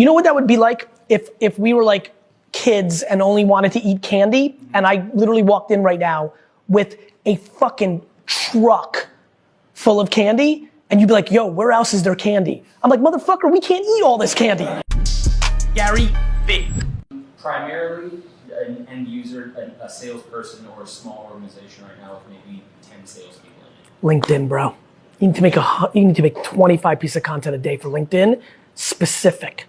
You know what that would be like if we were like kids and only wanted to eat candy, and I literally walked in right now with a fucking truck full of candy, and you'd be like, yo, where else is there candy? I'm like, motherfucker, we can't eat all this candy. Gary V. Primarily an end user, a salesperson, or a small organization right now with maybe 10 salespeople in it. LinkedIn, bro. You need to make 25 pieces of content a day for LinkedIn, specific.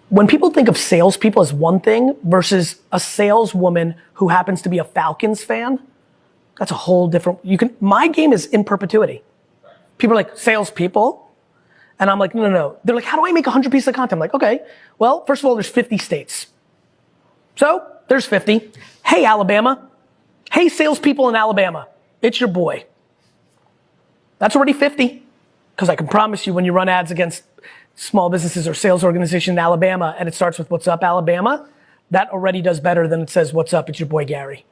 When people think of salespeople as one thing versus a saleswoman who happens to be a Falcons fan, that's a whole different, my game is in perpetuity. People are like, salespeople? And I'm like, no. They're like, how do I make 100 pieces of content? I'm like, okay, well, first of all, there's 50 states. So, there's 50. Hey, Alabama. Hey, salespeople in Alabama. It's your boy. That's already 50. Because I can promise you when you run ads against small businesses or sales organization in Alabama and it starts with what's up, Alabama, that already does better than it says, what's up, it's your boy Gary.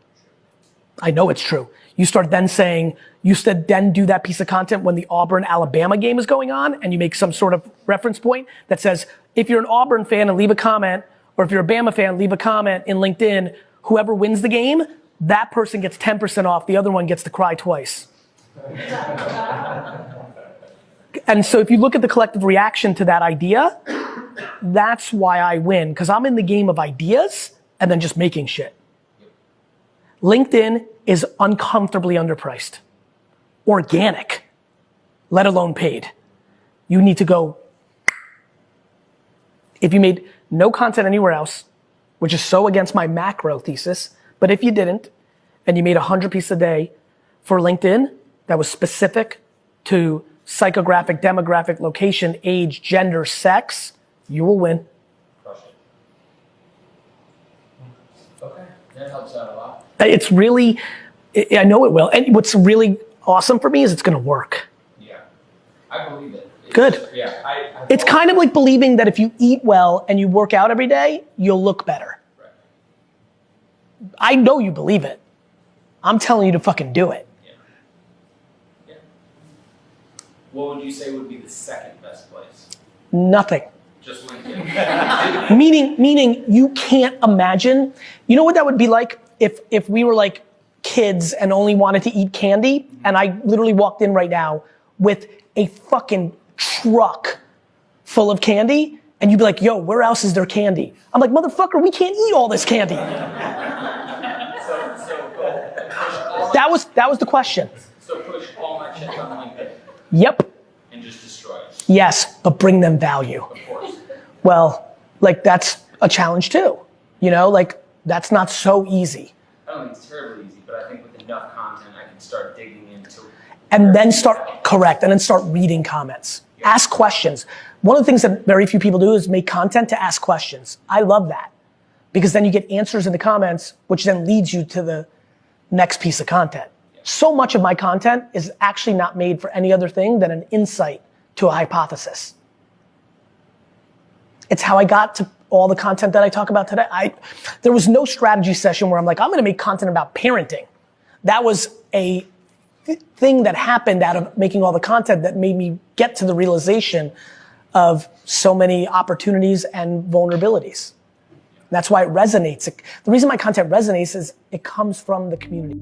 I know it's true. You start then saying, then do that piece of content when the Auburn, Alabama game is going on and you make some sort of reference point that says, if you're an Auburn fan and leave a comment, or if you're a Bama fan, leave a comment in LinkedIn, whoever wins the game, that person gets 10% off, the other one gets to cry twice. And so if you look at the collective reaction to that idea, that's why I win, because I'm in the game of ideas and then just making shit. LinkedIn is uncomfortably underpriced. Organic, let alone paid. You need to go, if you made no content anywhere else, which is so against my macro thesis, but if you didn't, and you made 100 pieces a day for LinkedIn that was specific to psychographic, demographic, location, age, gender, sex, you will win. Crush it. Okay, that helps out a lot. It's really, I know it will. And what's really awesome for me is it's gonna work. Yeah, I believe it. Good. Yeah, it's kind of like believing that if you eat well and you work out every day, you'll look better. Right. I know you believe it. I'm telling you to fucking do it. Yeah. What would you say would be the second best place? Nothing. Just LinkedIn. meaning you can't imagine. You know what that would be like if we were like kids and only wanted to eat candy, and I literally walked in right now with a fucking truck full of candy, and you'd be like, yo, where else is there candy? I'm like, motherfucker, we can't eat all this candy. That was the question. So push all my shit on LinkedIn. Yep. And just destroy it. Yes, but bring them value. Of course. Well, like that's a challenge too. You know, like that's not so easy. I don't think it's terribly easy, but I think with enough content, I can start digging into. And then start reading comments. Yeah. Ask questions. One of the things that very few people do is make content to ask questions. I love that. Because then you get answers in the comments, which then leads you to the next piece of content. Yeah. So much of my content is actually not made for any other thing than an insight to a hypothesis. It's how I got to all the content that I talk about today. There was no strategy session where I'm like, I'm gonna make content about parenting. That was a thing that happened out of making all the content that made me get to the realization of so many opportunities and vulnerabilities. That's why it resonates. The reason my content resonates is it comes from the community.